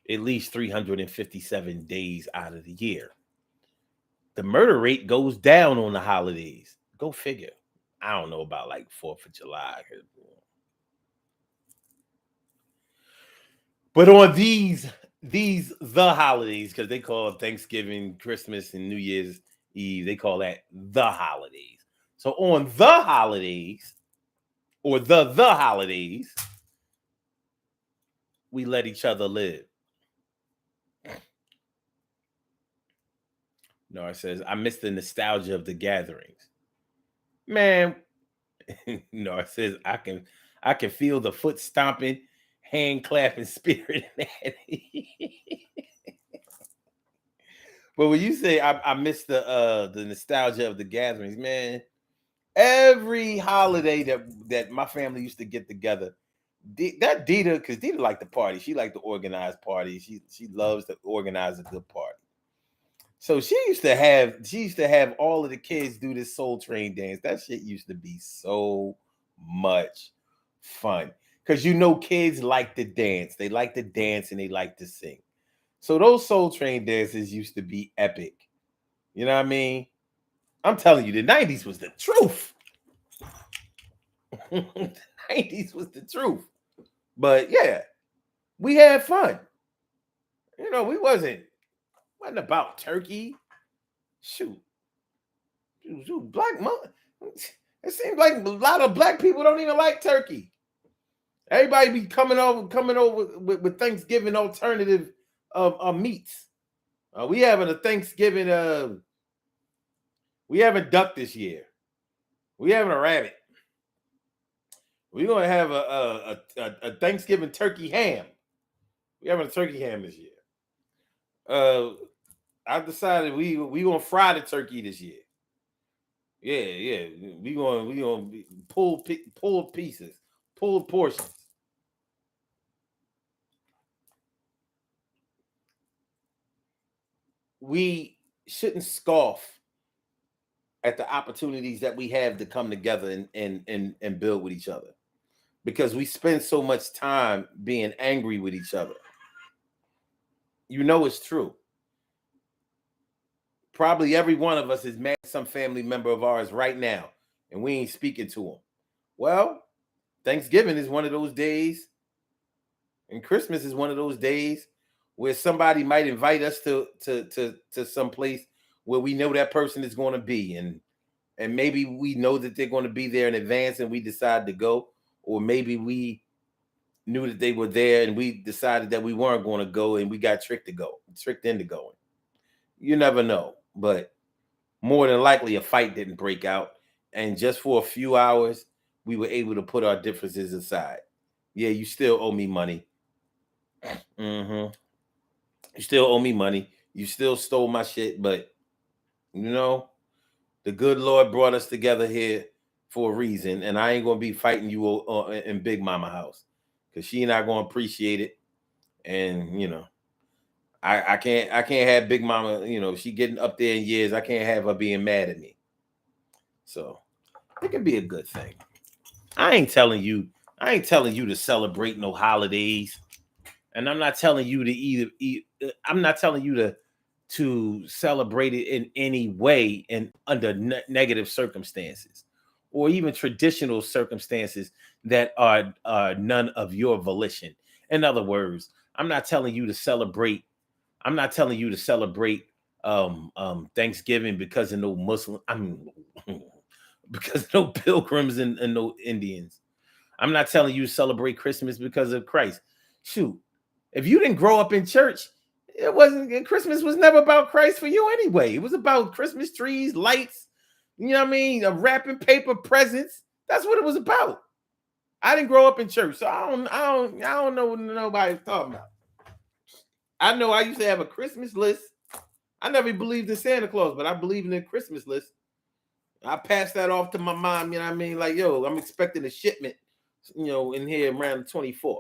at least 357 days out of the year. The murder rate goes down on the holidays. Go figure. I don't know about like 4th of July. But on these the holidays, because they call Thanksgiving, Christmas, and New Year's Eve, they call that the holidays. So on the holidays, or the holidays, we let each other live. Nora says, I miss the nostalgia of the gatherings. Man, Nora says, I can feel the foot stomping, hand clapping spirit. But when you say I miss the nostalgia of the gatherings, man, every holiday that my family used to get together, that Dita, because Dita liked the party. She liked to organize parties. She loves to organize a good party. So she used to have all of the kids do this Soul Train dance. That shit used to be so much fun. Because kids like to dance. They like to dance and they like to sing. So those Soul Train dances used to be epic. You know what I mean? I'm telling you, the 90s was the truth. The 90s was the truth. But yeah, we had fun. We wasn't about turkey. Shoot, black mom. It seems like a lot of black people don't even like turkey. Everybody be coming over with Thanksgiving alternative of meats. We having a Thanksgiving. We having duck this year. We having a rabbit. We're gonna have a Thanksgiving turkey ham. We having a turkey ham this year. I decided we gonna fry the turkey this year. Yeah. We gonna pull pieces, pull portions. We shouldn't scoff at the opportunities that we have to come together and build with each other, because we spend so much time being angry with each other. It's true. Probably every one of us is mad at some family member of ours right now, and we ain't speaking to them. Well, Thanksgiving is one of those days, and Christmas is one of those days where somebody might invite us to some place where we know that person is going to be, and maybe we know that they're going to be there in advance, and we decide to go, or maybe we knew that they were there and we decided that we weren't going to go, and we got tricked into going. You never know, but more than likely a fight didn't break out, and just for a few hours we were able to put our differences aside. Yeah, you still owe me money. You still owe me money. You still stole my shit, but you know, the good Lord brought us together here for a reason, and I ain't gonna be fighting you in Big Mama house because she not gonna appreciate it. And you know, I can't have Big Mama. You know, she getting up there in years. I can't have her being mad at me. So it could be a good thing. I ain't telling you to celebrate no holidays, and I'm not telling you to I'm not telling you to celebrate it in any way and under negative circumstances or even traditional circumstances that are none of your volition. In other words, I'm not telling you to celebrate Thanksgiving because of no Muslim. Because of no pilgrims and no Indians. I'm not telling you to celebrate Christmas because of Christ. Shoot, if you didn't grow up in church, Christmas was never about Christ for you anyway. It was about Christmas trees, lights, you know what I mean, wrapping paper, presents. That's what it was about. I didn't grow up in church, so I don't know what nobody's talking about. I know I used to have a Christmas list. I never believed in Santa Claus, but I believe in the Christmas list. I passed that off to my mom, you know what I mean? Like, yo, I'm expecting a shipment, you know, in here around the 24th.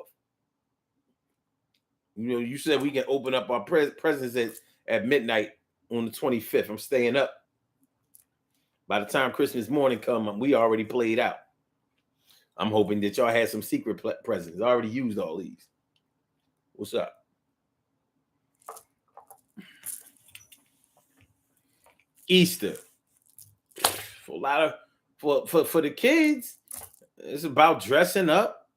You know, you said we can open up our presents at midnight on the 25th. I'm staying up. By the time Christmas morning come, we already played out. I'm hoping that y'all had some secret presents. I already used all these. What's up? Easter. For a lot of for the kids, it's about dressing up,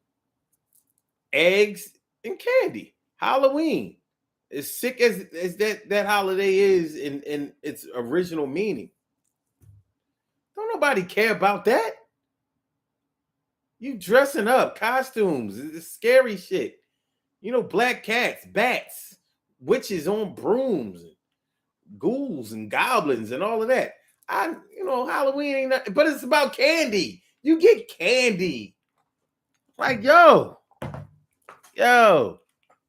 eggs, and candy. Halloween. As sick as that holiday is in its original meaning. Don't nobody care about that. You dressing up, costumes, it's scary shit. You know, black cats, bats, witches on brooms, ghouls and goblins and all of that. Halloween ain't nothing, but it's about candy. You get candy. Like, yo. Now,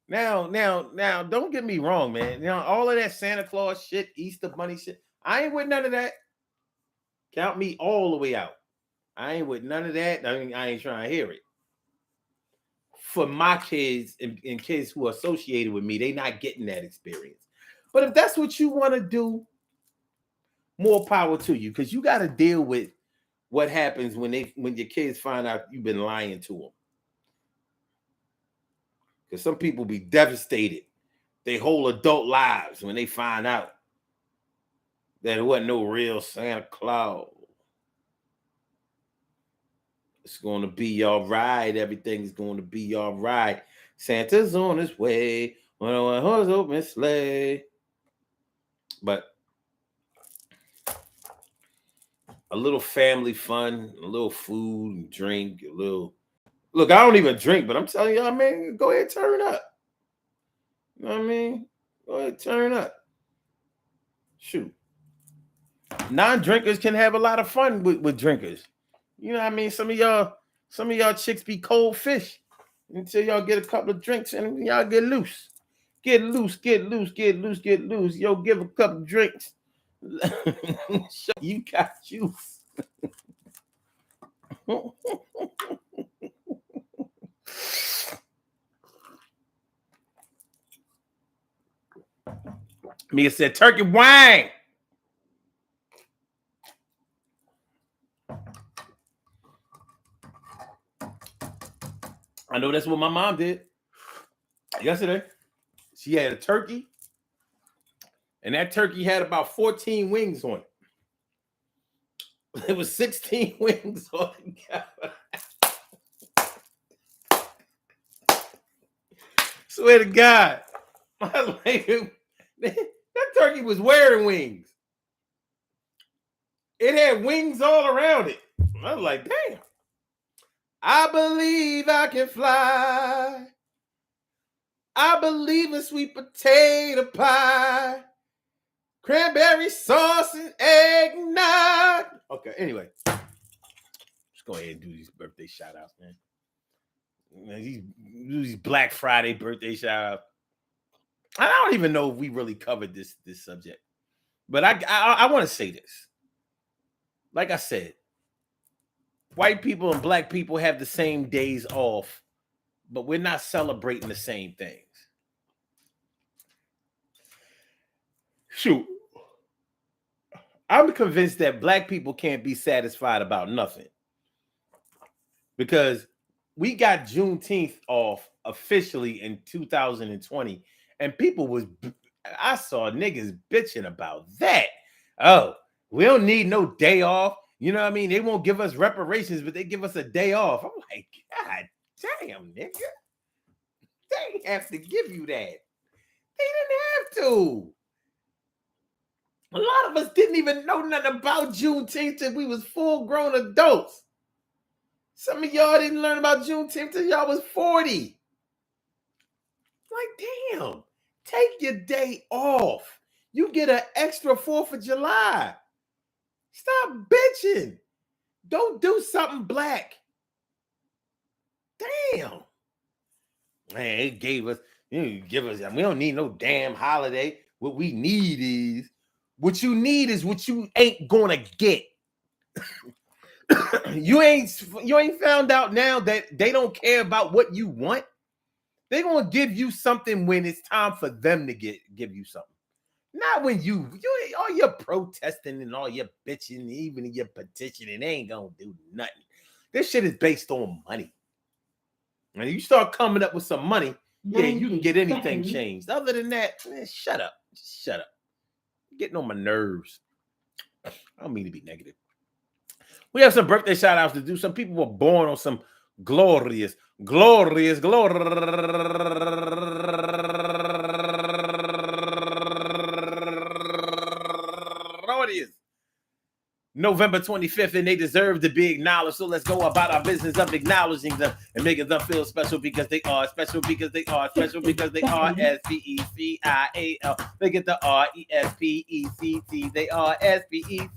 don't get me wrong, man. You know, all of that Santa Claus shit, Easter Bunny shit, I ain't with none of that. Count me all the way out. I ain't with none of that. I ain't trying to hear it. For my kids and kids who are associated with me, they not getting that experience. But if that's what you want to do, more power to you, because you got to deal with what happens when your kids find out you've been lying to them. Because some people be devastated their whole adult lives when they find out that it wasn't no real Santa Claus. It's going to be all right. Everything's going to be all right. Santa's on his way on a horse open sleigh. But a little family fun, a little food and drink, a little. Look, I don't even drink, but I'm telling y'all, man, go ahead, turn up. You know what I mean? Go ahead, turn up. Shoot. Non-drinkers can have a lot of fun with drinkers. You know what I mean? Some of y'all chicks be cold fish until y'all get a couple of drinks and y'all get loose. Get loose. Yo, give a couple drinks. You got juice. Mia said turkey wine. I know that's what my mom did yesterday. She had a turkey, and that turkey had about 14 wings on it. It was 16 wings altogether. Swear to God. That turkey was wearing wings. It had wings all around it. I was like, damn. I believe I can fly. I believe in sweet potato pie, cranberry sauce and eggnog. Okay, anyway. go ahead and do these birthday shout outs, man. These Black Friday birthday shout outs. I don't even know if we really covered this subject, but I want to say this. Like I said, white people and black people have the same days off, but we're not celebrating the same things. Shoot. I'm convinced that black people can't be satisfied about nothing because we got Juneteenth off officially in 2020, and I saw niggas bitching about that. Oh, we don't need no day off. You know what I mean? They won't give us reparations, but they give us a day off. I'm like, God damn, nigga. They didn't have to give you that. They didn't have to. A lot of us didn't even know nothing about Juneteenth till we was full-grown adults. Some of y'all didn't learn about Juneteenth till y'all was 40. Like, damn, take your day off. You get an extra 4th of July. Stop bitching. Don't do something black. Damn. Man, it gave us, we don't need no damn holiday. What we need is, what you need is what you ain't gonna get. You ain't found out now that they don't care about what you want. They're gonna give you something when it's time for them to give you something. Not when you all your protesting and all your bitching, even your petitioning, they ain't gonna do nothing. This shit is based on money. When you start coming up with some money, yeah, you can get anything changed. Other than that, man, shut up. Just shut up. You're getting on my nerves. I don't mean to be negative. We have some birthday shout outs to do. Some people were born on some glorious. November 25th, and they deserve to be acknowledged. So let's go about our business of acknowledging them and making them feel special because they are special because they are special because they are SPECIAL. They get the RESPECT. They are SPECIAL.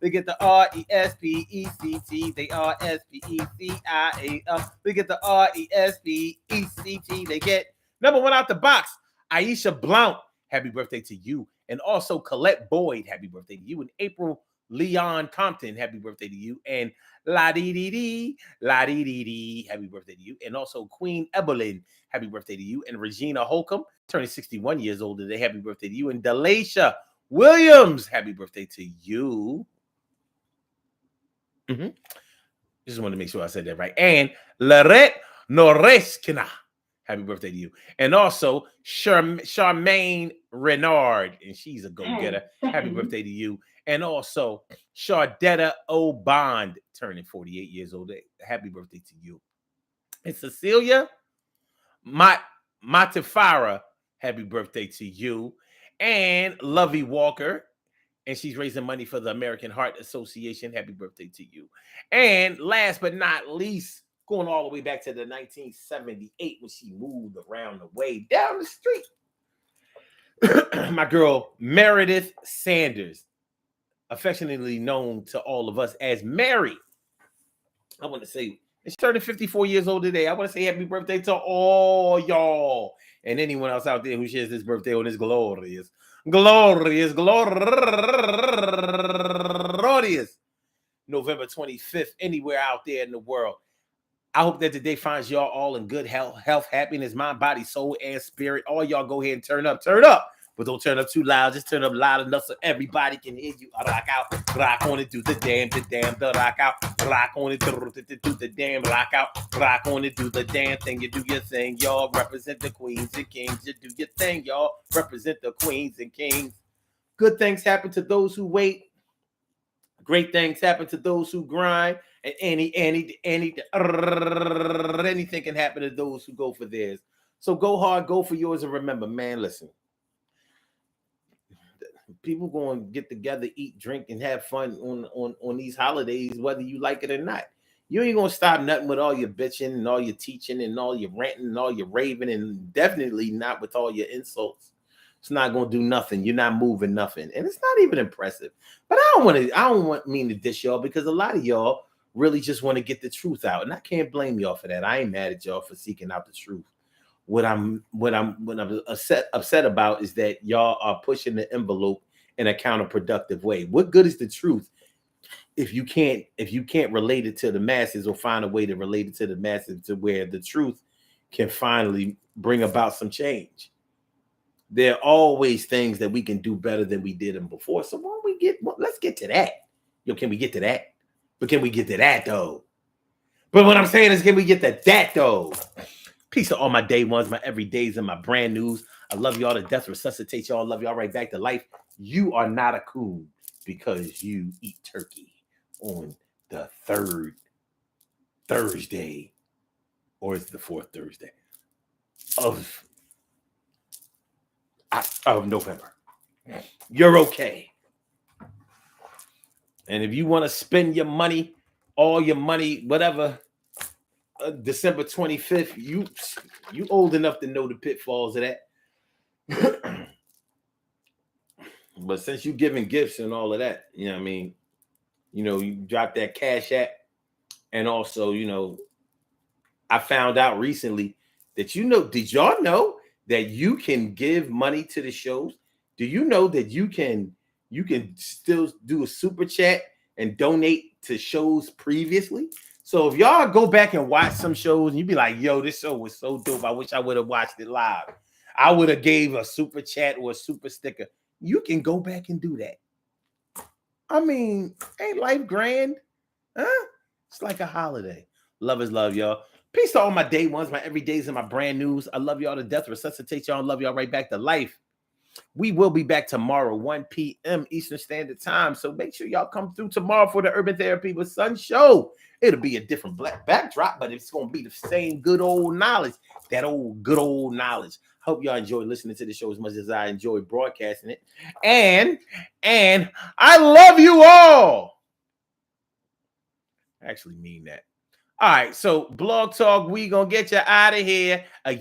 They get the RESPECT. They are SPECIAL. They get the RESPECT. They get number one out the box. Aisha Blount, happy birthday to you. And also Colette Boyd, happy birthday to you. And April Leon Compton, happy birthday to you. And la-dee-dee-dee, happy birthday to you. And also Queen Evelyn, happy birthday to you. And Regina Holcomb, turning 61 years old today, happy birthday to you. And Delasha Williams, happy birthday to you. Just wanted to make sure I said that right. And Lorette Noreskina, happy birthday to you. And also Charmaine Renard, and she's a go-getter. Happy birthday to you. And also Shardetta O'Bond, turning 48 years old. Happy birthday to you. And Cecilia Matifara, happy birthday to you. And Lovey Walker, and she's raising money for the American Heart Association. Happy birthday to you. And last but not least, going all the way back to the 1978 when she moved around the way down the street. My girl, Meredith Sanders, affectionately known to all of us as Mary. I want to say, she's turning 54 years old today. I want to say happy birthday to all y'all and anyone else out there who shares this birthday on this glorious November 25th, anywhere out there in the world. I hope that today finds y'all all in good health, happiness, mind, body, soul, and spirit. All y'all go ahead and turn up. But don't turn up too loud. Just turn up loud enough so everybody can hear you. Rock out, rock on it, do the damn, the rock out. Rock on it, do the damn, rock out. Rock on it, do the damn thing. You do your thing, y'all. Represent the queens and kings. You do your thing, y'all. Represent the queens and kings. Good things happen to those who wait. Great things happen to those who grind. And anything can happen to those who go for theirs. So go hard, go for yours, and remember, man, listen. People going to get together, eat, drink, and have fun on these holidays, whether you like it or not. You ain't going to stop nothing with all your bitching and all your teaching and all your ranting and all your raving, and definitely not with all your insults. It's not going to do nothing. You're not moving nothing. And it's not even impressive. But I don't mean to dish y'all, because a lot of y'all really just want to get the truth out. And I can't blame y'all for that. I ain't mad at y'all for seeking out the truth. What I'm upset about is that y'all are pushing the envelope in a counterproductive way. What good is the truth if you can't relate it to the masses, or find a way to relate it to the masses to where the truth can finally bring about some change? There are always things that we can do better than we did them before. So let's get to that. Can we get to that? But can we get to that though? But what I'm saying is, can we get to that though? Peace to all my day ones, my everydays, and my brand news. I love y'all to death. Resuscitate y'all. Love y'all right back to life. You are not a coon because you eat turkey on the third Thursday, or it's the fourth Thursday of November. You're okay. And if you want to spend your money, all your money, whatever, December 25th, you old enough to know the pitfalls of that. But since you giving gifts and all of that, you know what I mean? You drop that Cash App. And also, I found out recently that, did y'all know that you can give money to the shows? Do you know that you can still do a super chat and donate to shows previously? So if y'all go back and watch some shows and you be like, yo, this show was so dope, I wish I would have watched it live, I would have gave a super chat or a super sticker. You can go back and do that. I mean, ain't life grand? Huh? It's like a holiday. Love is love, y'all. Peace to all my day ones, my everydays, and my brand news. I love y'all to death. Resuscitate y'all and love y'all right back to life. We will be back tomorrow, 1 p.m. Eastern Standard Time. So make sure y'all come through tomorrow for the Urban Therapy with Sun show. It'll be a different black backdrop, but it's going to be the same good old knowledge. That good old knowledge. Hope y'all enjoy listening to the show as much as I enjoy broadcasting it. And I love you all. I actually mean that. All right, so Blog Talk, we gonna get you out of here. Yeah.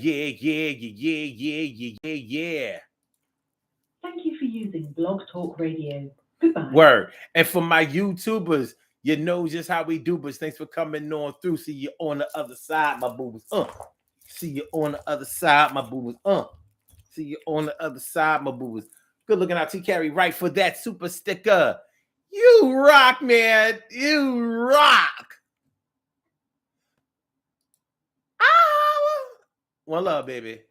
Thank you for using Blog Talk Radio. Goodbye. Word. And for my YouTubers, you know just how we do, but thanks for coming on through. See you on the other side, my boo-boos. See you on the other side, my boo-boos. See you on the other side, my boo-boos. Good looking out, T. Carey, right for that super sticker. You rock, man. You rock. One love, baby.